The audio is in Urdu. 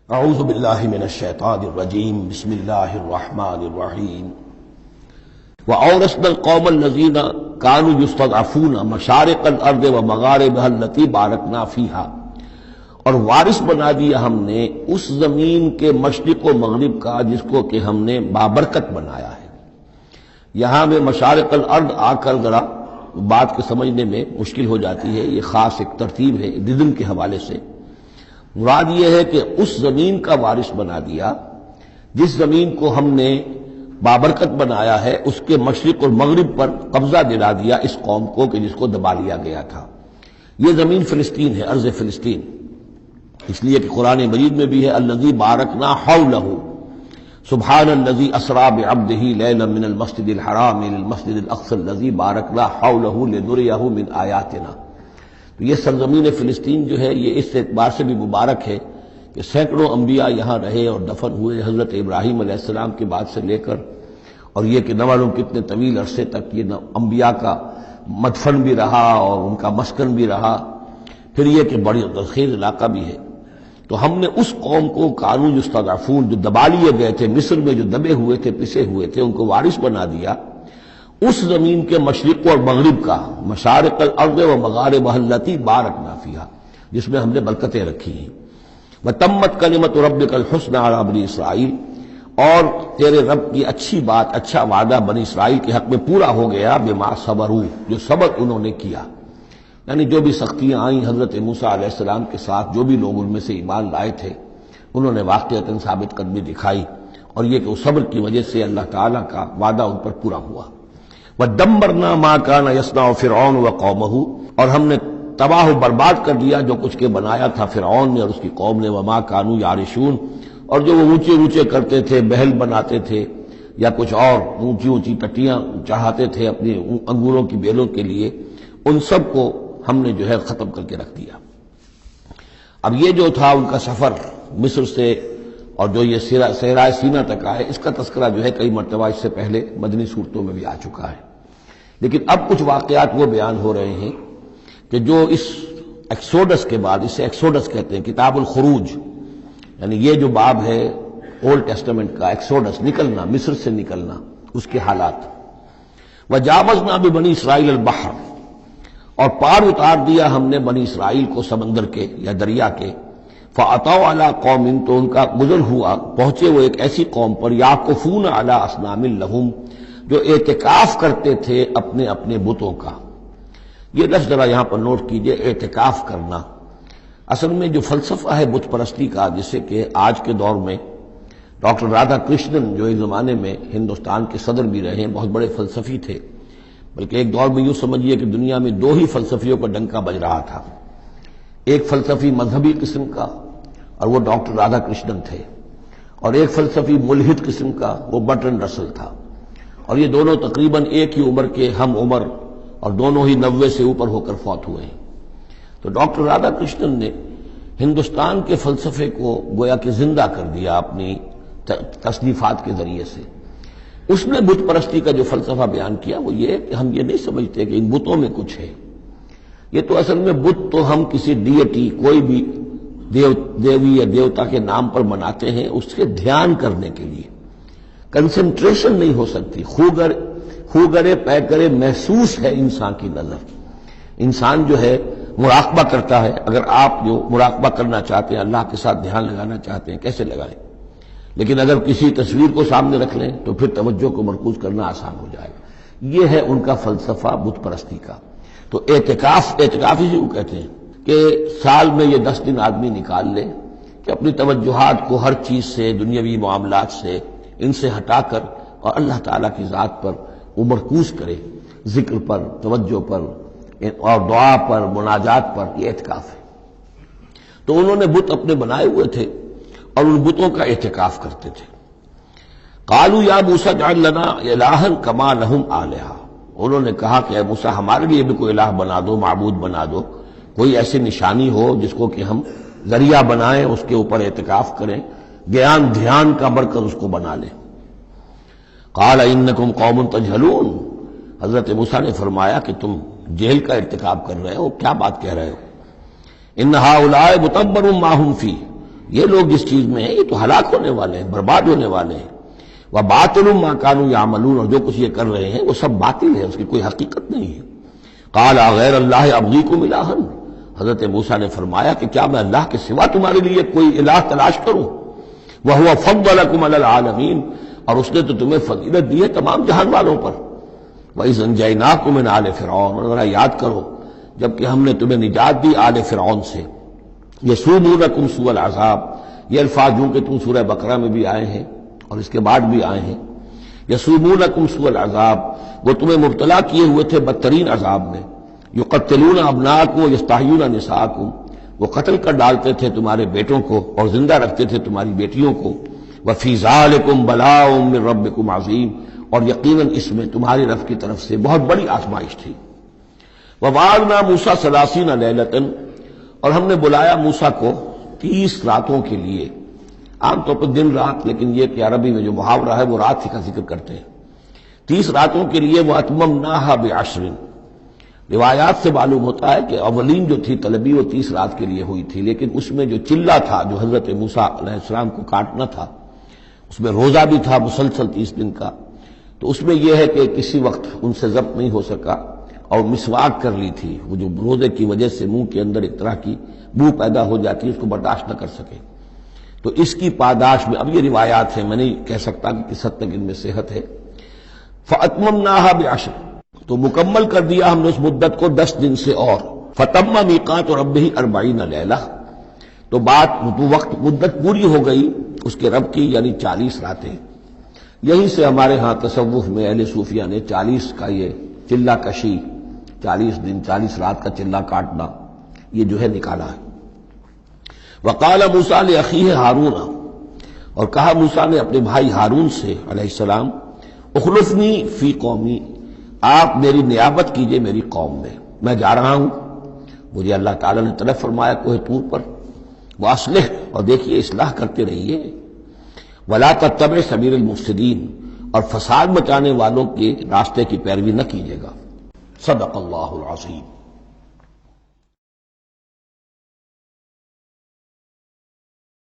اعوذ باللہ من الشیطان الرجیم بسم اللہ الرحمن الرحیم وَأَوْرَثْنَا الْقَوْمَ الَّذِينَ كَانُوا يُسْتَضْعَفُونَ مَشَارِقَ الْأَرْضِ وَمَغَارِبَهَا الَّتِي بَارَكْنَا فِيهَا، اور وارث بنا دیا ہم نے اس زمین کے مشرق و مغرب کا جس کو کہ ہم نے بابرکت بنایا ہے۔ یہاں میں مشارق الارض آ کر ذرا بات کو سمجھنے میں مشکل ہو جاتی ہے، یہ خاص ایک ترتیب ہے ردم کے حوالے سے۔ مراد یہ ہے کہ اس زمین کا وارث بنا دیا جس زمین کو ہم نے بابرکت بنایا ہے، اس کے مشرق اور مغرب پر قبضہ دلا دیا اس قوم کو کہ جس کو دبا لیا گیا تھا۔ یہ زمین فلسطین ہے، ارض فلسطین، اس لیے کہ قرآن مجید میں بھی ہے الذی بارکنا حولہ، سبحان الذی اسری بعبدہ لیلا من المسجد الحرام الى المسجد الاقصی الذی بارکنا حولہ لنریہ من آیاتنا۔ تو یہ سرزمین فلسطین جو ہے یہ اس اعتبار سے بھی مبارک ہے کہ سینکڑوں انبیاء یہاں رہے اور دفن ہوئے، حضرت ابراہیم علیہ السلام کے بعد سے لے کر، اور یہ کہ نہ معلوم کتنے طویل عرصے تک یہ انبیاء کا مدفن بھی رہا اور ان کا مسکن بھی رہا۔ پھر یہ کہ بڑی زرخیز علاقہ بھی ہے۔ تو ہم نے اس قوم کو کانوا یستضعفون، جو دبا لیے گئے تھے، مصر میں جو دبے ہوئے تھے، پسے ہوئے تھے، ان کو وارث بنا دیا اس زمین کے مشرق اور مغرب کا، مشارق الارض و مغاربها التی بارکنا فیہا، جس میں ہم نے برکتیں رکھی ہیں۔ وتمت کلمۃ ربک الحسنی علی بنی اسرائیل، اور تیرے رب کی اچھی بات، اچھا وعدہ بنی اسرائیل کے حق میں پورا ہو گیا، بما صبروا، جو صبر انہوں نے کیا، یعنی جو بھی سختیاں آئیں حضرت موسیٰ علیہ السلام کے ساتھ، جو بھی لوگ ان میں سے ایمان لائے تھے، انہوں نے واقعتاً ثابت قدمی دکھائی، اور یہ کہ اس صبر کی وجہ سے اللہ تعالیٰ کا وعدہ ان پر پورا ہوا۔ وَدَمَّرْنَا مَا كَانَ يَصْنَعُ فِرْعَوْنُ وَقَوْمُهُ، اور ہم نے تباہ و برباد کر دیا جو کچھ کے بنایا تھا فرعون نے اور اس کی قوم نے، وَمَا كَانُوا يَعْرِشُونَ، اور جو وہ اونچے اونچے کرتے تھے، محل بناتے تھے یا کچھ اور اونچی اونچی ٹٹیاں چڑھاتے تھے اپنی انگوروں کی بیلوں کے لیے، ان سب کو ہم نے جو ہے ختم کر کے رکھ دیا۔ اب یہ جو تھا ان کا سفر مصر سے اور جو یہ صحرائے سینا تک آئے، اس کا تذکرہ جو ہے کئی مرتبہ اس سے پہلے مدنی صورتوں میں بھی آ چکا ہے، لیکن اب کچھ واقعات وہ بیان ہو رہے ہیں کہ جو اس ایکسوڈس کے بعد، اسے ایکسوڈس کہتے ہیں، کتاب الخروج، یعنی یہ جو باب ہے اولڈ ٹیسٹمنٹ کا، ایکسوڈس، نکلنا، مصر سے نکلنا، اس کے حالات۔ وجاوزنا ببنی اسرائیل البحر، اور پار اتار دیا ہم نے بنی اسرائیل کو سمندر کے یا دریا کے، فَأَتَوْا عَلَىٰ قَوْمٍ، تو ان کا گزر ہوا، پہنچے وہ ایک ایسی قوم پر، یعکفون علی اصنام لہم، جو اعتکاف کرتے تھے اپنے اپنے بتوں کا۔ یہ لفظ ذرا یہاں پر نوٹ کیجئے، اعتکاف کرنا۔ اصل میں جو فلسفہ ہے بت پرستی کا، جسے کہ آج کے دور میں ڈاکٹر رادھا کرشنن، جو ایک زمانے میں ہندوستان کے صدر بھی رہے ہیں، بہت بڑے فلسفی تھے، بلکہ ایک دور میں یوں سمجھیے کہ دنیا میں دو ہی فلسفیوں کا ڈنکا بج رہا تھا، ایک فلسفی مذہبی قسم کا اور وہ ڈاکٹر رادھا کرشنن تھے، اور ایک فلسفی ملحد قسم کا، وہ برٹرنڈ رسل تھا، اور یہ دونوں تقریباً ایک ہی عمر کے ہم عمر، اور دونوں ہی 90 سے اوپر ہو کر فوت ہوئے ہیں۔ تو ڈاکٹر رادھا کرشنن نے ہندوستان کے فلسفے کو گویا کہ زندہ کر دیا اپنی تصنیفات کے ذریعے سے۔ اس نے بت پرستی کا جو فلسفہ بیان کیا وہ یہ کہ ہم یہ نہیں سمجھتے کہ ان بتوں میں کچھ ہے، یہ تو اصل میں بت تو ہم کسی ڈیٹی، کوئی بھی دیوی یا دیوتا کے نام پر بناتے ہیں، اس کے دھیان کرنے کے لیے، کنسنٹریشن نہیں ہو سکتی، خوگرے پیکرے محسوس ہے انسان کی نظر۔ انسان جو ہے مراقبہ کرتا ہے، اگر آپ جو مراقبہ کرنا چاہتے ہیں، اللہ کے ساتھ دھیان لگانا چاہتے ہیں، کیسے لگائیں؟ لیکن اگر کسی تصویر کو سامنے رکھ لیں تو پھر توجہ کو مرکوز کرنا آسان ہو جائے گا۔ یہ ہے ان کا فلسفہ بت پرستی کا۔ تو اعتکاف ہی کو کہتے ہیں کہ سال میں یہ 10 دن آدمی نکال لے کہ اپنی توجہات کو ہر چیز سے، دنیاوی معاملات سے، ان سے ہٹا کر اور اللہ تعالیٰ کی ذات پر وہ مرکوز کرے، ذکر پر، توجہ پر اور دعا پر، مناجات پر، یہ اعتکاف ہے۔ تو انہوں نے بت اپنے بنائے ہوئے تھے اور ان بتوں کا اعتکاف کرتے تھے۔ قالوا یا موسیٰ اجعل لنا الہا کما لہم آلہہ، انہوں نے کہا کہ اے موسیٰ ہمارے لیے بھی کوئی الہ بنا دو، معبود بنا دو، کوئی ایسی نشانی ہو جس کو کہ ہم ذریعہ بنائیں، اس کے اوپر اعتکاف کریں، گیان دھیان کا مرکز اس کو بنا لیں۔ قال انکم قوم تجہلون، حضرت موسیٰ نے فرمایا کہ تم جہل کا ارتکاب کر رہے ہو، کیا بات کہہ رہے ہو؟ ان ہؤلاء متبر ما هم فیہ، یہ لوگ جس چیز میں ہیں یہ تو ہلاک ہونے والے ہیں، برباد ہونے والے ہیں۔ وَبَاطِلٌ مَا كَانُوا يَعْمَلُونَ، اور جو کچھ یہ کر رہے ہیں وہ سب باطل ہے، اس کی کوئی حقیقت نہیں ہے۔ قَالَ غَيْرَ اللَّهِ أَبْغِيكُمْ إِلَٰهًا، حضرت موسیٰ نے فرمایا کہ کیا میں اللہ کے سوا تمہارے لیے کوئی الہ تلاش کروں؟ وَهُوَ فَضَّلَكُمْ عَلَى الْعَالَمِينَ، اور اس نے تو تمہیں فضیلت دی ہے تمام جہان والوں پر۔ وَإِذْ أَنجَيْنَاكُم مِّنْ آلِ فِرْعَوْنَ، اور ذرا یاد کرو جبکہ ہم نے تمہیں نجات دی آل فرعون سے۔ یسومونکم سوء العذاب، یہ الفاظ جو کہ تم سورہ بقرہ میں بھی آئے ہیں اور اس کے بعد بھی آئے ہیں۔ یسومونکم سوء العذاب، وہ تمہیں مبتلا کیے ہوئے تھے بدترین عذاب میں۔ یقتلون ابناءکم ویستحیون نساءکم، وہ قتل کر ڈالتے تھے تمہارے بیٹوں کو اور زندہ رکھتے تھے تمہاری بیٹیوں کو۔ وفی ذالکم بلاء من ربکم عظیم، اور یقیناً اس میں تمہاری رب کی طرف سے بہت بڑی آزمائش تھی۔ وَوَعَدْنَا مُوسَىٰ 30 لَيْلَةً، اور ہم نے بلایا موسیٰ کو 30 راتوں کے لیے۔ عام طور پر دن رات، لیکن یہ کہ عربی میں جو محاورہ ہے وہ رات ہی کا ذکر کرتے ہیں۔ 30 راتوں کے لیے وَأَتْمَمْنَاهَا بِعَشْرٍ، روایات سے معلوم ہوتا ہے کہ اولین جو تھی طلبی وہ 30 رات کے لیے ہوئی تھی، لیکن اس میں جو چلہ تھا جو حضرت موسیٰ علیہ السلام کو کاٹنا تھا، اس میں روزہ بھی تھا مسلسل 30 دن کا، تو اس میں یہ ہے کہ کسی وقت ان سے ضبط نہیں ہو سکا اور مسواک کر لی تھی، وہ جو روزے کی وجہ سے منہ کے اندر ایک طرح کی بو پیدا ہو جاتی ہے، اس کو برداشت نہ کر سکے، تو اس کی پاداش میں اب یہ روایات ہیں، میں نہیں کہہ سکتا کہ کس حد تک ان میں صحت ہے۔ فَأَتْمَمْنَاهَا بِعَشْرٍ، تو مکمل کر دیا ہم نے اس مدت کو 10 دن سے اور۔ فَتَمَّ مِيقَاتُ رَبِّهِ 40 لَيْلَةً، تو وقت مدت پوری ہو گئی اس کے رب کی، یعنی 40 راتیں۔ یہیں سے ہمارے ہاں تصوف میں اہل صوفیہ نے 40 کا یہ چلہ کشی، 40 دن 40 رات کا چلہ کاٹنا، یہ جو ہے نکالا ہے۔ وقال موسیٰ لأخیہ ہارون، اور کہا موسیٰ نے اپنے بھائی ہارون سے علیہ السلام، اخلفنی فی قومی، آپ میری نیابت کیجئے میری قوم میں جا رہا ہوں، مجھے اللہ تعالیٰ نے طلب فرمایا کوہ طور پر، واصلح، اور دیکھیے اصلاح کرتے رہیے، ولا تتبع سبیل المفسدین، اور فساد مچانے والوں کے راستے کی پیروی نہ کیجیے گا۔ صدق اللہ العظیم۔